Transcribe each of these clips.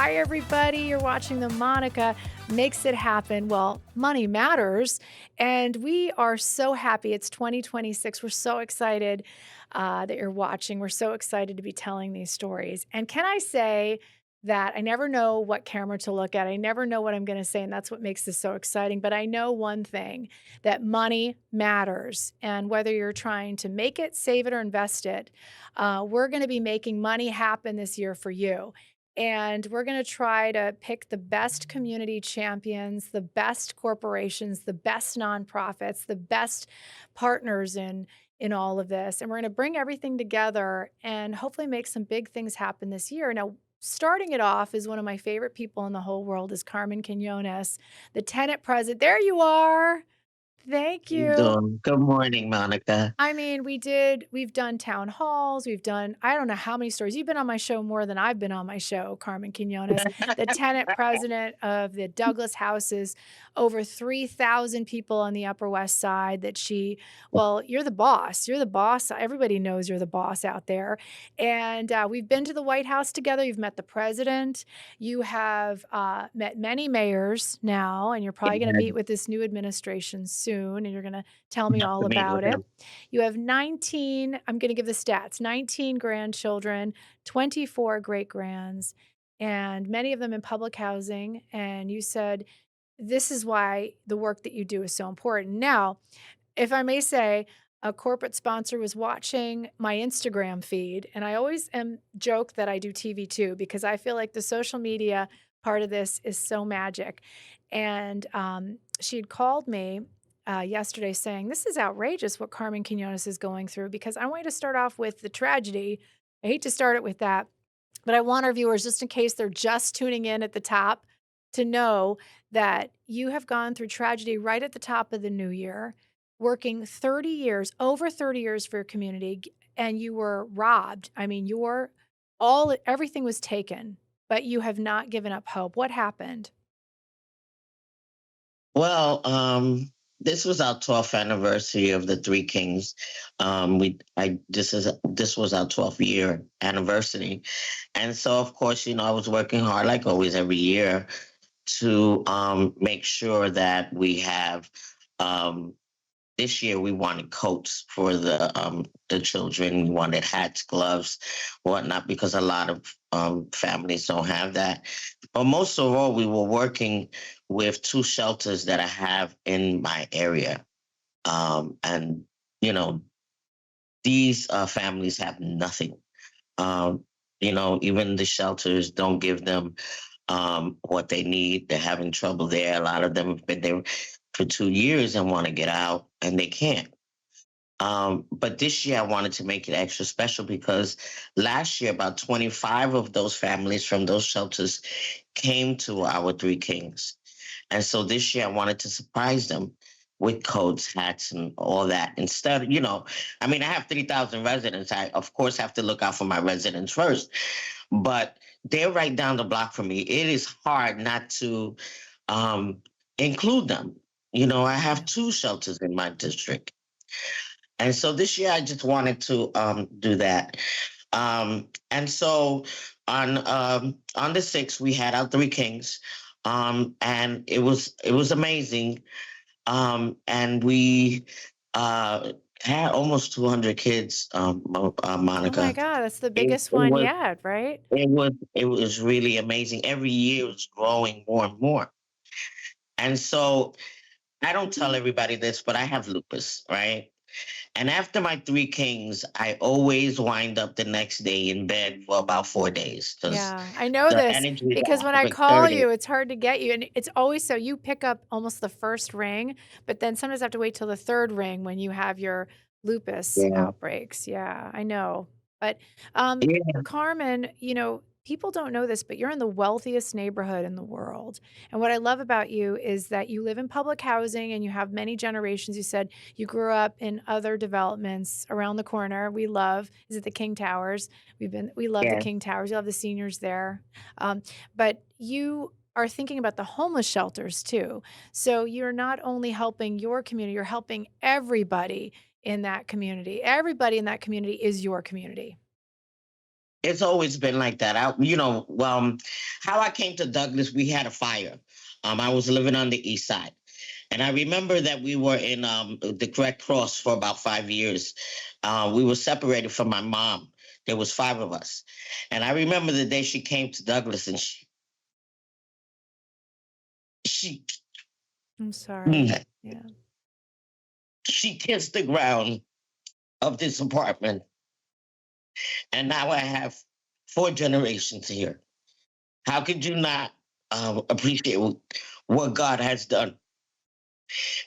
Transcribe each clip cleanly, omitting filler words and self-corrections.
Hi, everybody. You're watching the Monica Makes It Happen. Well, money matters. And we are so happy. It's 2026. We're so excited that you're watching. We're so excited to be telling these stories. And can I say that I never know what camera to look at? I never know what I'm going to say. And that's what makes this so exciting. But I know one thing, that money matters. And whether you're trying to make it, save it, or invest it, we're going to be making money happen this year for you. And we're going to try to pick the best community champions, the best corporations, the best nonprofits, the best partners in all of this. And we're going to bring everything together and hopefully make some big things happen this year. Now, starting it off is one of my favorite people in the whole world is Carmen Quinones, the tenant president. There you are. Thank You you. doing? Good morning, Monica. I mean, we've done town halls, we've done I don't know how many stories. You've been on my show more than I've been on my show, Carmen Quinones, the tenant president of the Douglas houses, over 3,000 people on the Upper West Side that she well, you're the boss. You're the boss. Everybody knows you're the boss out there. And we've been to the White House together. You've met the president. You have met many mayors now, and you're probably going to meet Glad with this new administration soon, and you're going to tell to me have all to meet about with it. him. You have 19, I'm going to give the stats, 19 grandchildren, 24 great grands, and many of them in public housing. And you said, this is why the work that you do is so important. Now, if I may say, a corporate sponsor was watching my Instagram feed, and I always am joke that I do TV too, because I feel like the social media part of this is so magic. And she had called me yesterday saying, "This is outrageous what Carmen Quinones is going through," because I want you to start off with the tragedy. I hate to start it with that, but I want our viewers, just in case they're just tuning in at the top, to know that you have gone through tragedy right at the top of the new year, working 30 years, over 30 years for your community, and you were robbed. I mean, everything was taken, but you have not given up hope. What happened? Well, this was our 12th anniversary of the Three Kings. This was our 12th year anniversary, and so of course, I was working hard like always every year to make sure that we have um, this year we wanted coats for the children. We wanted hats, gloves, whatnot, because a lot of families don't have that. But most of all, we were working with two shelters that I have in my area, and you know these families have nothing. Um, even the shelters don't give them what they need. They're having trouble there. A lot of them have been there for 2 years and want to get out, and they can't. But this year, I wanted to make it extra special because last year, about 25 of those families from those shelters came to our Three Kings. And so this year, I wanted to surprise them with coats, hats, and all that. Instead, I mean, I have 3,000 residents. I, of course, have to look out for my residents first, but they're right down the block from me. It is hard not to um, include them. I have Yeah. two shelters in my district. And so this year I just wanted to do that. And so on the 6th we had our Three Kings, and it was amazing. And we uh, had almost 200 kids, Oh my Monica. God, that's the It, it biggest one was yet, right? it was really amazing. Every year it was growing more and more. And so I don't tell everybody this, but I have lupus, right? And after my Three Kings, I always wind up the next day in bed for about 4 days because Yeah, I know the this energy is because when off I at call 30. you, it's hard to get you, and it's always so you pick up almost the first ring, but then sometimes I have to wait till the third ring when you have your lupus Yeah. outbreaks. Yeah, I know. But, Yeah. Carmen, people don't know this, but you're in the wealthiest neighborhood in the world. And what I love about you is that you live in public housing and you have many generations. You said you grew up in other developments around the corner. Is it the King Towers? We love the Yeah. King Towers. You love the seniors there. But you are thinking about the homeless shelters too. So you're not only helping your community, you're helping everybody in that community. Everybody in that community is your community. It's always been like that. How I came to Douglas, we had a fire. I was living on the east side. And I remember that we were in the Red Cross for about 5 years. We were separated from my mom. There was five of us. And I remember the day she came to Douglas and she I'm sorry. Yeah. she kissed the ground of this apartment. And now I have four generations here. How could you not appreciate what God has done?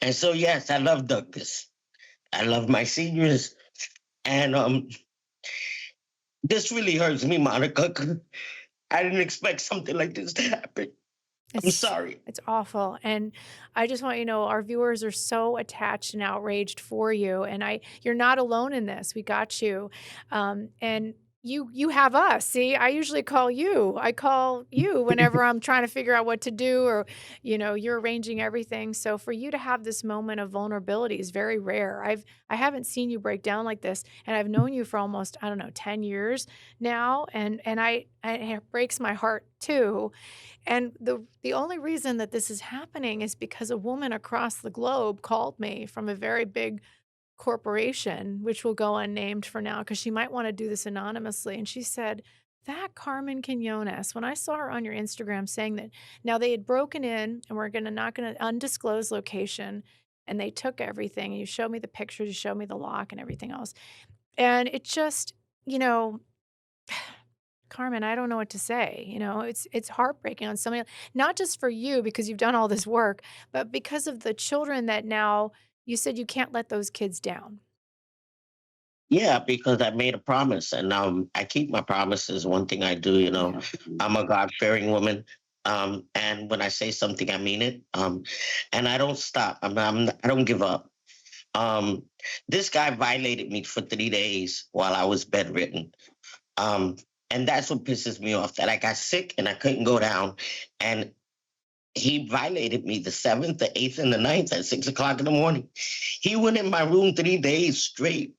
And so, yes, I love Douglas. I love my seniors. And this really hurts me, Monica. 'Cause I didn't expect something like this to happen. I'm It's sorry. it's awful, and I just want you to know our viewers are so attached and outraged for you, and you're not alone in this. We got you, and you have us. See, I usually call you. I call you whenever I'm trying to figure out what to do, or you're arranging everything. So for you to have this moment of vulnerability is very rare. I haven't seen you break down like this, and I've known you for almost I don't know 10 years now, and it breaks my heart too. And the only reason that this is happening is because a woman across the globe called me from a very big corporation, which will go unnamed for now because she might want to do this anonymously. And she said, that Carmen Quinones, when I saw her on your Instagram saying that now they had broken in and we're gonna not gonna undisclosed location and they took everything. And you showed me the pictures, you showed me the lock and everything else. And it just, you know, Carmen, I don't know what to say. It's heartbreaking on so many, not just for you because you've done all this work, but because of the children that now you said you can't let those kids down. Yeah, because I made a promise and I keep my promises. One thing I do, Yeah. I'm a God fearing woman. And when I say something, I mean it. And I don't stop. I don't give up. Um, this guy violated me for 3 days while I was bedridden. Um, and that's what pisses me off, that I got sick and I couldn't go down. And he violated me the seventh, the eighth, and the ninth at 6 o'clock in the morning. He went in my room 3 days straight,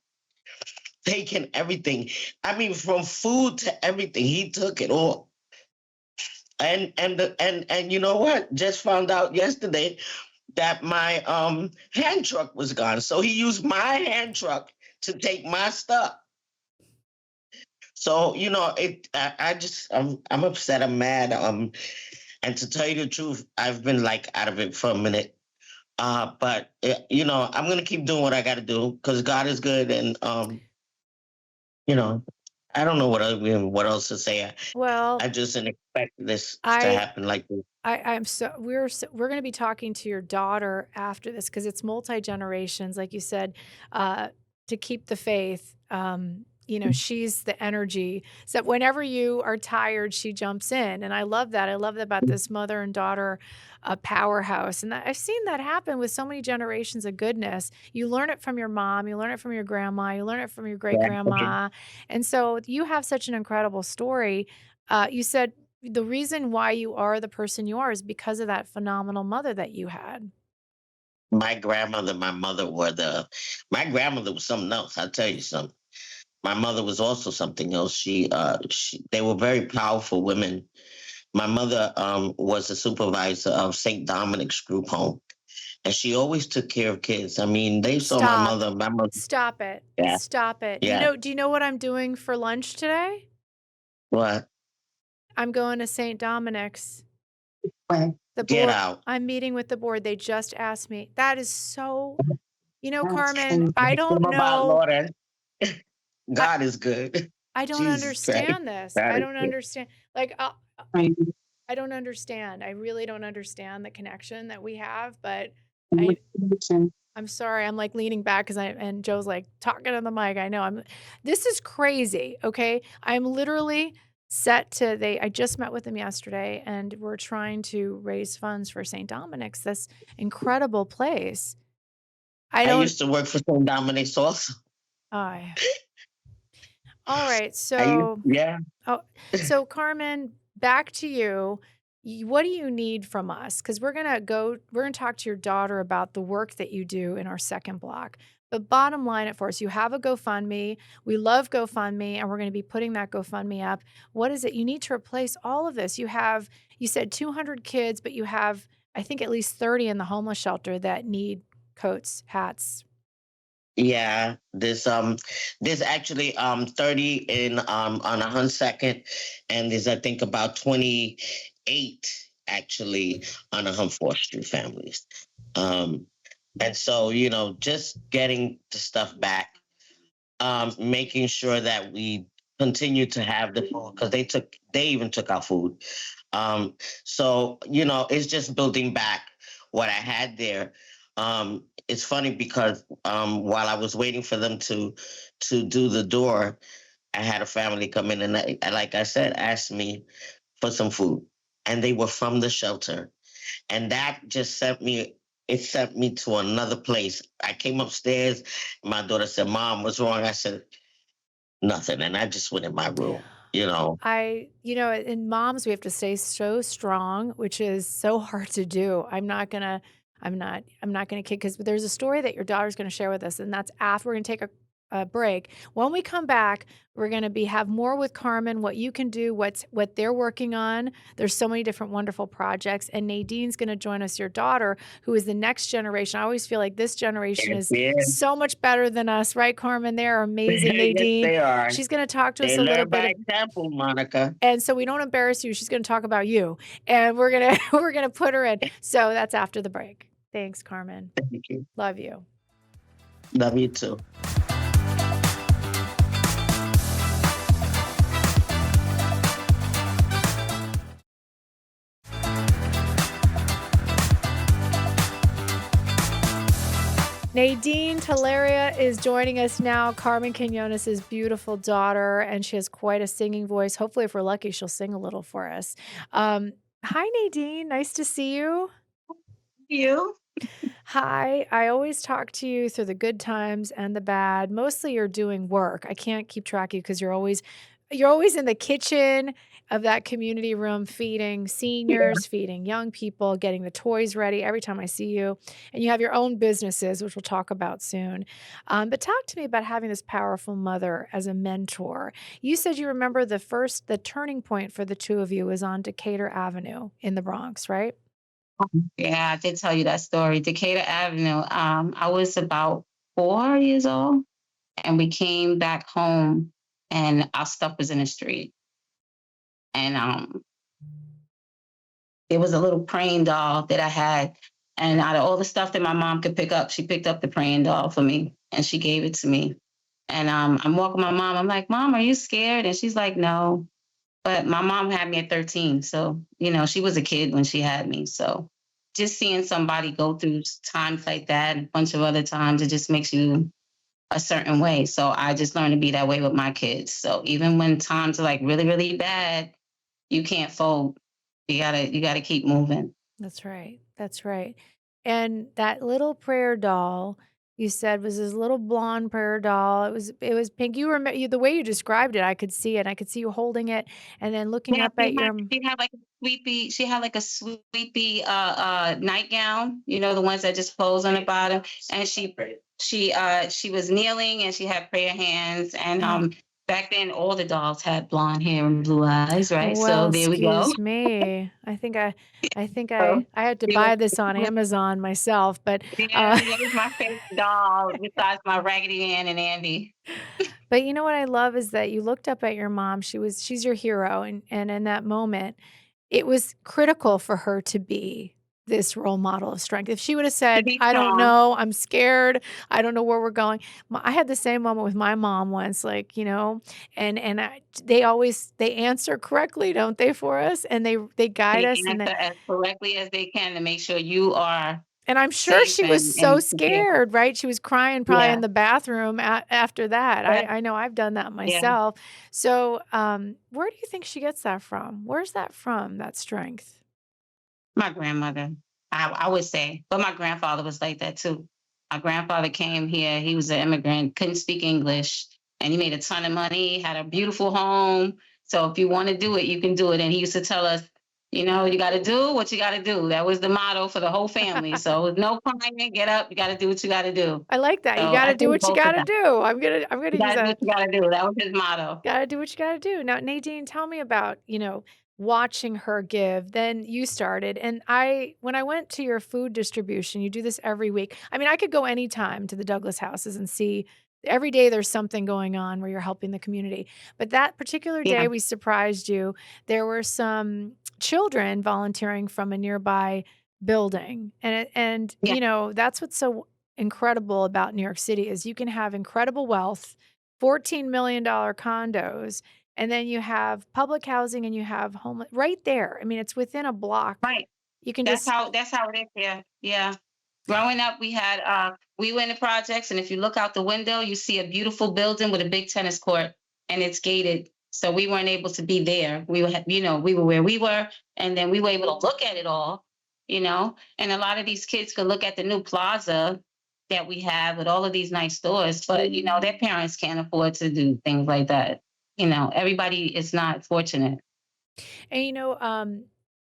taking everything. I mean, from food to everything, he took it all. And you know what? Just found out yesterday that my hand truck was gone. So he used my hand truck to take my stuff. So I'm upset. I'm mad. And to tell you the truth, I've been like out of it for a minute. But I'm gonna keep doing what I got to do because God is good, and you know, I don't know what else to say. I Well, just didn't expect this to I happen like this. I'm we're gonna be talking to your daughter after this because it's multi-generations, like you said, uh, to keep the faith. She's the energy. So whenever you are tired, she jumps in. And I love that. I love that about this mother and daughter powerhouse. And I've seen that happen with so many generations of goodness. You learn it from your mom, you learn it from your grandma, you learn it from your great Yeah. Okay. grandma. And so you have such an incredible story. You said the reason why you are the person you are is because of that phenomenal mother that you had. My grandmother, my mother my grandmother was something else. I'll tell you something. My mother was also something else. They were very powerful women. My mother was a supervisor of St. Dominic's group home, and she always took care of kids. I mean, they saw my Stop. mother. My mother, Stop it. yeah, Stop it. yeah. Do you know what I'm doing for lunch today? What? I'm going to St. Dominic's. The Get board out. I'm meeting with the board. They just asked me. That is so Carmen, Thank I don't you about know. Lord. I God is good. I don't Jesus Christ. understand this. God I is don't good. understand. Like, I don't understand. I really don't understand the connection that we have, but I I'm sorry. I'm like leaning back because and Joe's like talking on the mic. I know this is crazy. Okay. I'm literally set to I just met with them yesterday and we're trying to raise funds for St. Dominic's, this incredible place. I I don't, used to work for St. Dominic's also. I, all right. Yeah. Oh, so Carmen, back to you. What do you need from us? Because we're gonna talk to your daughter about the work that you do in our second block. But bottom line it for us, you have a GoFundMe. We love GoFundMe, and we're gonna be putting that GoFundMe up. What is it? You need to replace all of this. You said 200 kids, but you have, I think, at least 30 in the homeless shelter that need coats, hats. Yeah, there's actually 30 in on 102nd, and there's I think about 28 actually on the Humphreys Street families. Um and so, just getting the stuff back, making sure that we continue to have the food because they even took our food. Um, so it's just building back what I had there. It's funny because while I was waiting for them to do the door, I had a family come in and like I said, asked me for some food, and they were from the shelter, and that just sent me to another place. I came upstairs. My daughter said, "Mom, what's wrong?" I said, "Nothing," and I just went in my room. In moms, we have to stay so strong, which is so hard to do. I'm not gonna kid because there's a story that your daughter's gonna share with us, and that's after we're gonna take a break. When we come back, we're gonna have more with Carmen, what you can do, what they're working on. There's so many different wonderful projects, and Nadine's gonna join us, your daughter, who is the next generation. I always feel like this generation Yes, is yes, so much better than us, right, Carmen? They're amazing, yes, Nadine. they are. She's gonna talk to us They a little learn bit by of example, Monica. and so we don't embarrass you, she's gonna talk about you, and we're gonna we're gonna put her in. So that's after the break. Thanks, Carmen. Thank you. Love you. Love you too. Nadine Telleria is joining us now, Carmen Quinones' beautiful daughter, and she has quite a singing voice. Hopefully, if we're lucky, she'll sing a little for us. Hi, Nadine. Nice to see you. You? Hi. I always talk to you through the good times and the bad. Mostly you're doing work. I can't keep track of you because you're always in the kitchen of that community room feeding Yeah. seniors, feeding young people, getting the toys ready every time I see you. And you have your own businesses, which we'll talk about soon. But talk to me about having this powerful mother as a mentor. You said you remember the turning point for the two of you was on Decatur Avenue in the Bronx, right? Yeah, I did tell you that story. Decatur Avenue. I was about 4 years old, and we came back home, and our stuff was in the street. And there was a little praying doll that I had, and out of all the stuff that my mom could pick up, she picked up the praying doll for me, and she gave it to me. And I'm walking my mom. I'm like, "Mom, are you scared?" And she's like, "No." But my mom had me at 13. So, she was a kid when she had me. So just seeing somebody go through times like that, and a bunch of other times, it just makes you a certain way. So I just learned to be that way with my kids. So even when times are like really, really bad, you can't fold. You gotta keep moving. That's right. That's right. And that little prayer doll you said was this little blonde prayer doll. It was pink. You remember the way you described it, I could see it. I could see you holding it and then looking Yeah, up at your she had like a sweepy nightgown, the ones that just close on the bottom. And she was kneeling and she had prayer hands. And yeah. back then all the dolls had blonde hair and blue eyes, right? Well, So there we go. excuse me. I think So I had to she was, buy this on she was Amazon myself, but yeah, that was my favorite doll besides my Raggedy Ann and Andy. But you know what I love is that you looked up at your mom. She's your hero, and in that moment, it was critical for her to be this role model of strength. If she would have To said, be "I don't strong. know, I'm scared, I don't know where we're going." I had the same moment with my mom once, they answer correctly, don't they, for us, and they guide They us, answer as correctly as they can to make sure you are and I'm sure safe she was so and secure. scared, right? She was crying probably Yeah. in the bathroom after that. Yeah. I know I've done that Yeah. myself. So, where do you think she gets that from? Where's that from, that strength? My grandmother, I would say, but my grandfather was like that too. My grandfather came here. He was an immigrant, couldn't speak English, and he made a ton of money, had a beautiful home. So if you want to do it, you can do it. And he used to tell us, You know, you got to do what you got to do. That was the motto for the whole family. So no crying, get up. You got to do what you got to do. I like that. You So I gotta do think what you both of gotta them. do. I'm gonna You use got to do what that. you got to do. That was his motto. Gotta do what you gotta do. Now, Nadine, tell me about, watching her give. Then you started. And when I went to your food distribution, you do this every week. I mean, I could go anytime to the Douglas houses and see every day there's something going on where you're helping the community. But that particular Yeah, day we surprised you. There were some children volunteering from a nearby building. yeah, That's what's so incredible about New York City is you can have incredible wealth, $14 million condos, and then you have public housing and you have homeless right there. I mean, it's within a block. right. You can just That's how it is here. Yeah. Growing up, we were in the projects, and if you look out the window, you see a beautiful building with a big tennis court, and it's gated. So we weren't able to be there. We were where we were, and then we were able to look at it all, And a lot of these kids could look at the new plaza that we have with all of these nice stores, but their parents can't afford to do things like that. Everybody is not fortunate. and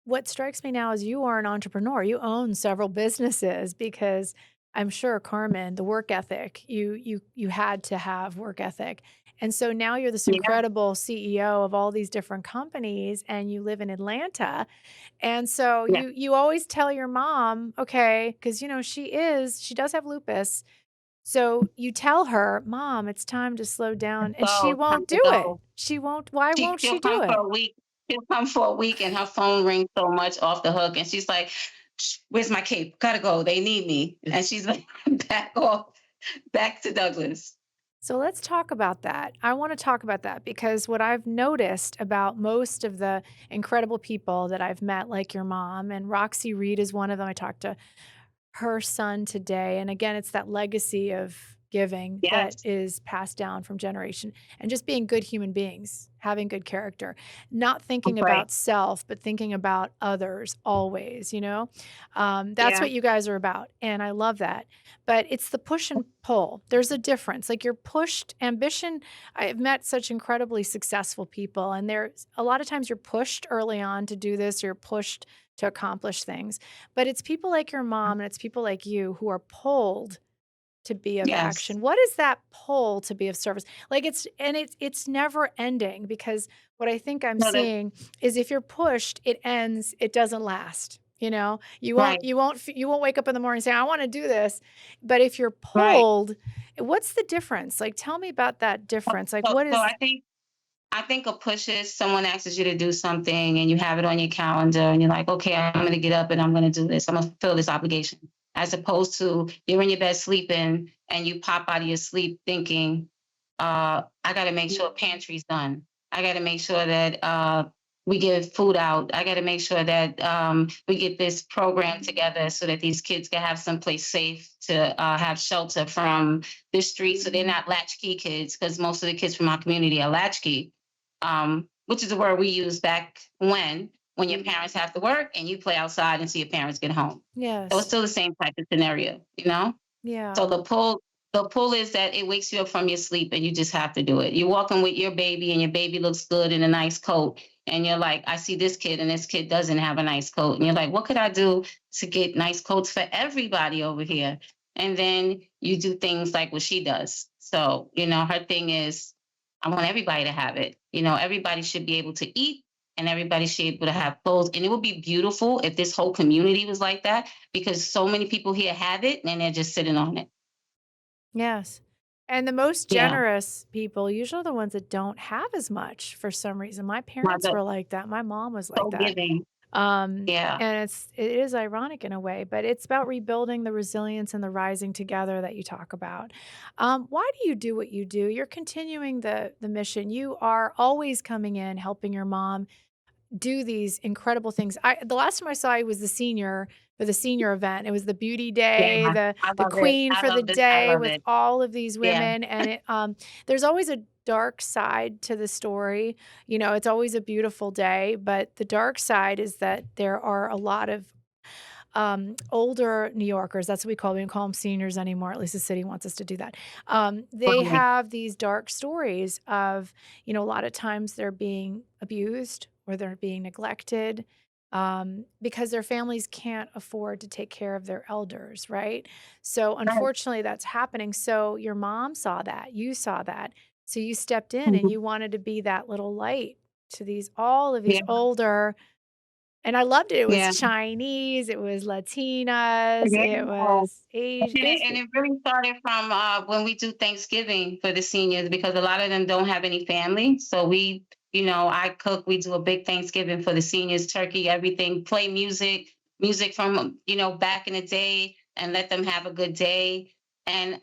what strikes me now is you are an entrepreneur. You own several businesses because I'm sure Carmen, the work ethic, you had to have work ethic. And so now you're this Yeah, incredible CEO of all these different companies and you live in Atlanta. And so yeah. you always tell your mom, okay, because she does have lupus. So you tell her, "Mom, it's time to slow down," and she Go, time won't to do it. go. She won't why won't She'll she do come for it? a week. She'll come for a week and her phone rings so much off the hook. And she's like, where's my cape? Gotta go. They need me. And she's like, back off, back to Douglas. So let's talk about that. I wanna talk about that because what I've noticed about most of the incredible people that I've met, like your mom, and Roxy Reed is one of them. I talked to her son today. And again, it's that legacy of giving that Yes. is passed down from generation and just being good human beings, having good character, not thinking Right. about self, but thinking about others always. That's Yeah. what you guys are about. And I love that. But it's the push and pull. There's a difference. Like you're pushed ambition. I've met such incredibly successful people, and there's a lot of times you're pushed early on to do this, you're pushed to accomplish things. But it's people like your mom and it's people like you who are pulled to be of Yes. action. What is that pull to be of service? Like it's never ending because what I think I'm No, that seeing is if you're pushed, it ends, it doesn't last. You right, won't wake up in the morning and say, I want to do this. But if you're right. pulled, what's the difference? Like tell me about that difference. Like what So is I think a push is someone asks you to do something and you have it on your calendar and you're like, okay, I'm going to get up and I'm going to do this. I'm going to fulfill this obligation. As opposed to you're in your bed sleeping and you pop out of your sleep thinking, I got to make sure pantry's done. I got to make sure that we give food out. I got to make sure that we get this program together so that these kids can have someplace safe to have shelter from the street so they're not latchkey kids because most of the kids from our community are latchkey, which is a word we used back when your parents have to work and you play outside until your parents get home. So it's yes. still the same type of scenario. Yeah. So the pull is that it wakes you up from your sleep and you just have to do it. You're walking with your baby and your baby looks good in a nice coat. And you're like, I see this kid and this kid doesn't have a nice coat. And you're like, what could I do to get nice coats for everybody over here? And then you do things like what she does. So, her thing is, I want everybody to have it. Everybody should be able to eat and everybody should be able to have clothes. And it would be beautiful if this whole community was like that because so many people here have it and they're just sitting on it. Yes. And the most Yeah. generous people usually are the ones that don't have as much for some reason. My My parents the were like that. My mom was like so that. giving. Yeah. And it is ironic in a way, but it's about rebuilding the resilience and the rising together that you talk about. Why do you do what you do? You're continuing the mission. You are always coming in, helping your mom do these incredible things. The last time I saw you was the senior for the senior event. It was the beauty Yeah. day, I the love it. queen I for the love it. I day love with it. all of these Yeah. women, and there's always a dark side to the story. It's always a beautiful day, but the dark side is that there are a lot of older New Yorkers. That's what we call them. We don't call them seniors anymore. At least the city wants us to do that. They Right. have these dark stories of, a lot of times they're being abused or they're being neglected. because their families can't afford to take care of their elders, right? So Right. unfortunately, that's happening. So your mom saw that, you saw that. So you stepped in and Mhm. you wanted to be that little light to these all of these Yeah. older, and I loved it. It was Yeah. Chinese, it was Latinas, Yeah. it was Asian. And It was it really started from when we do Thanksgiving for the seniors because a lot of them don't have any family. So I cook. We do a big Thanksgiving for the seniors, turkey, everything, play music from back in the day, and let them have a good day. And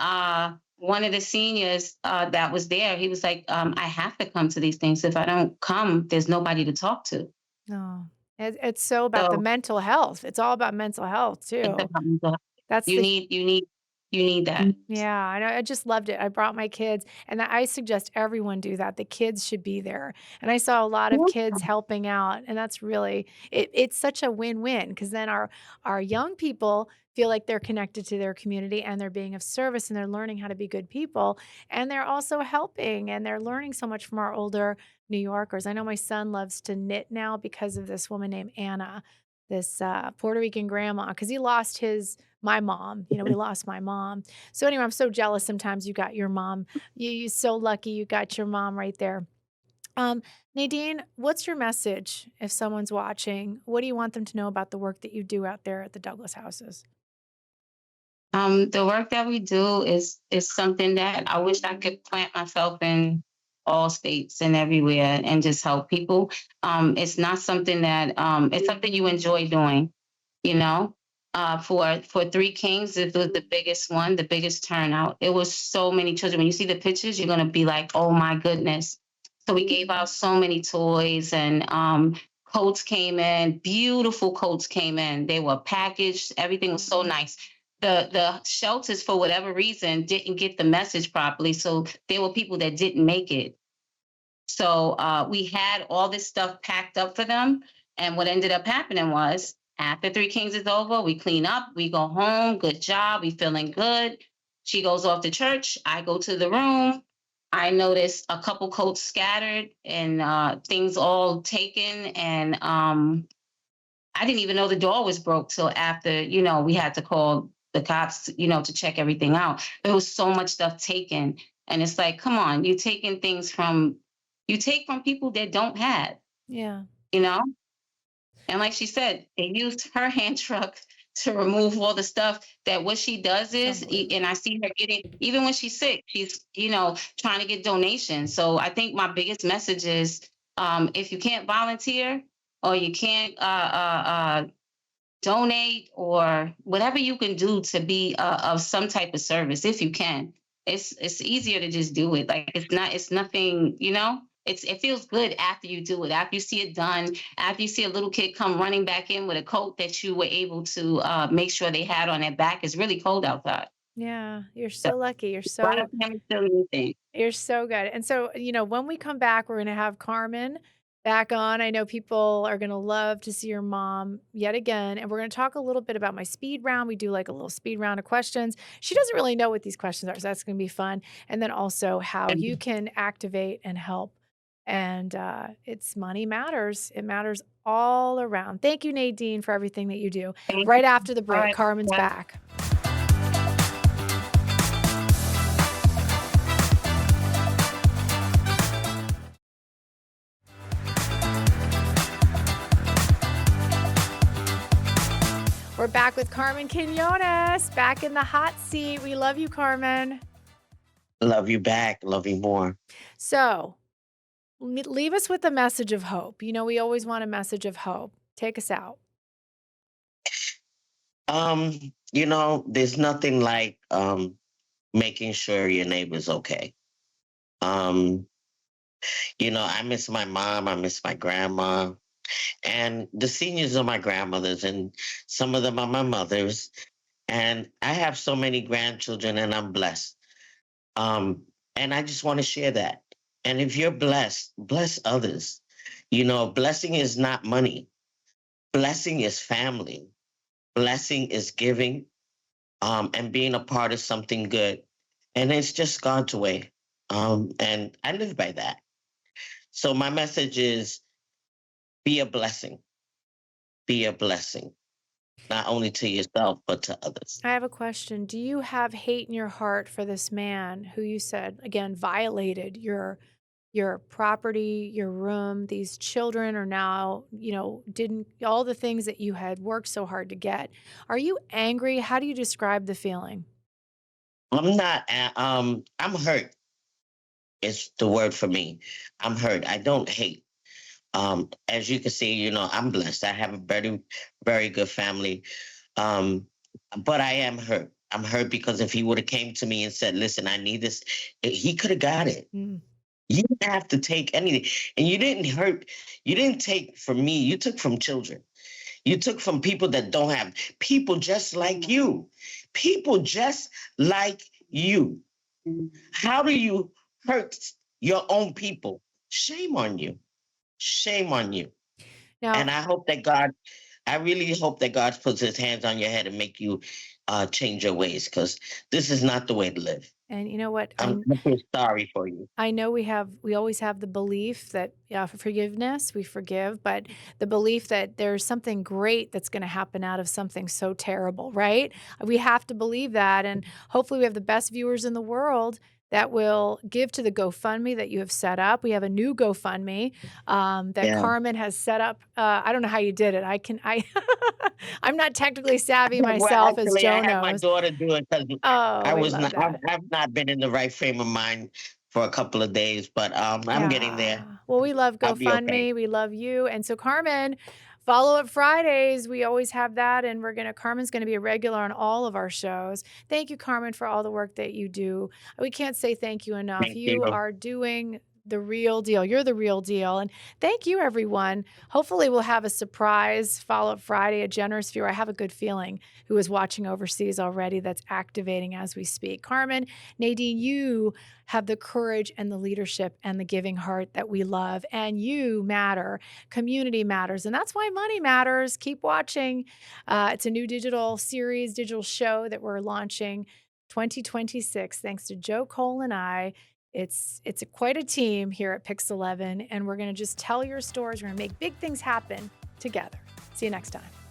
one of the seniors that was there, he was like, "I have to come to these things. If I don't come, there's nobody to talk to." no. It's so about the So mental health. It's all about mental health it's too. about That's you the need you need you need that. Yeah, I just loved it. I brought my kids, and I suggest everyone do that. The kids should be there, and I saw a lot of kids helping out, and that's really it's such a win-win because then our young people feel like they're connected to their community and they're being of service and they're learning how to be good people, and they're also helping and they're learning so much from our older New Yorkers. I know my son loves to knit now because of this woman named Anna, this Puerto Rican grandma, because he lost his my mom. We lost my mom, so anyway, I'm so jealous sometimes you got your mom. You so lucky you got your mom right there. Um, Nadine, what's your message if someone's watching? What do you want them to know about the work that you do out there at the Douglas houses? The work that we do is something that I wish I could plant myself in all states and everywhere and just help people. It's not something that it's something you enjoy doing, you know. For Three Kings, it was the biggest one, the biggest turnout. It was so many children. When you see the pictures, you're gonna be like, oh my goodness. So we gave out so many toys and coats came in, beautiful coats came in. They were packaged, everything was so nice. The shelters, for whatever reason, didn't get the message properly. So there were people that didn't make it. So we had all this stuff packed up for them. And what ended up happening was after Three Kings is over, we clean up, we go home, good job, we feeling good. She goes off to church. I go to the room. I notice a couple coats scattered and things all taken. And I didn't even know the door was broke till after, we had to call the cops, to check everything out. There was so much stuff taken. And it's like, come on, you take from people that don't have, Yeah, you know? And like she said, they used her hand truck to remove all the stuff that what she does it's is, unbelievable. and I see her getting, even when she's sick, she's, trying to get donations. So I think my biggest message is if you can't volunteer or you can't donate or whatever you can do to be of some type of service if you can. It's easier to just do it. Like it's nothing, it feels good after you do it, after you see it done, after you see a little kid come running back in with a coat that you were able to make sure they had on their back. It's really cold outside. Yeah, you're So so lucky. a lot of families still need things. You're so good. And so, when we come back, we're gonna have Carmen back on. I know people are gonna love to see your mom yet again, and we're gonna talk a little bit about my speed round. We do like a little speed round of questions. She doesn't really know what these questions are, so that's gonna be fun. And then also how you can activate and help. And it's money matters. It matters all around. Thank you, Nadine, for everything that you do. Thank Right you. after the All break, right. Carmen's Yeah. back. We're back with Carmen Quinones, back in the hot seat. We love you, Carmen. Love you back. Love you more. So, leave us with a message of hope. We always want a message of hope. Take us out. There's nothing like making sure your neighbor's okay. Um, I miss my mom, I miss my grandma, and the seniors are my grandmothers, and some of them are my mothers. And I have so many grandchildren, and I'm blessed. And I just want to share that. And if you're blessed, bless others. Blessing is not money. Blessing is family. Blessing is giving, and being a part of something good. And it's just God's way. And I live by that. So my message is be a blessing. be a blessing, not only to yourself, but to others. I have a question. Do you have hate in your heart for this man who you said again violated your property, your room? These children are now, didn't all the things that you had worked so hard to get. Are you angry? How do you describe the feeling? I'm hurt. Is the word for me. I'm hurt. I don't hate. As you can see, I'm blessed. I have a very, very good family. Um, but I am hurt. I'm hurt because if he would have came to me and said, "Listen, I need this," he could have got it. Mm. You didn't have to take anything, and you didn't hurt. You didn't take from me. You took from children. You took from people that don't have people just like you. People just like you. How do you hurt your own people? Shame on you. Shame on you. And Now, I really hope that God puts his hands on your head and make you change your ways, because this is not the way to live. and you know what? I feel sorry for you. I know we always have the belief that for forgiveness, we forgive, but the belief that there's something great that's going to happen out of something so terrible, right? We have to believe that. And hopefully, we have the best viewers in the world that will give to the GoFundMe that you have set up. We have a new GoFundMe that Yeah. Carmen has set up. I don't know how you did it. I'm not technically savvy Well, myself, as actually, I Joe had my knows. daughter do it because Oh, we love that. I've not been in the right frame of mind for a couple of days, but I'm getting there. Yeah. Well, we love I'll be okay. GoFundMe. We love you. And so, Carmen, follow up Fridays. We always have that. And Carmen's going to be a regular on all of our shows. Thank you, Carmen, for all the work that you do. We can't say thank you enough. Thank you. You are doing the real deal. You're the real deal. And thank you, everyone. Hopefully, we'll have a surprise follow up Friday, a generous viewer. I have a good feeling who is watching overseas already that's activating as we speak. Carmen, Nadine, you have the courage and the leadership and the giving heart that we love. And you matter. Community matters. And that's why money matters. Keep watching. It's a new digital series, digital show that we're launching 2026, thanks to Joe Cole and I. It's quite a team here at Pix 11, and we're going to just tell your stories. We're going to make big things happen together. See you next time.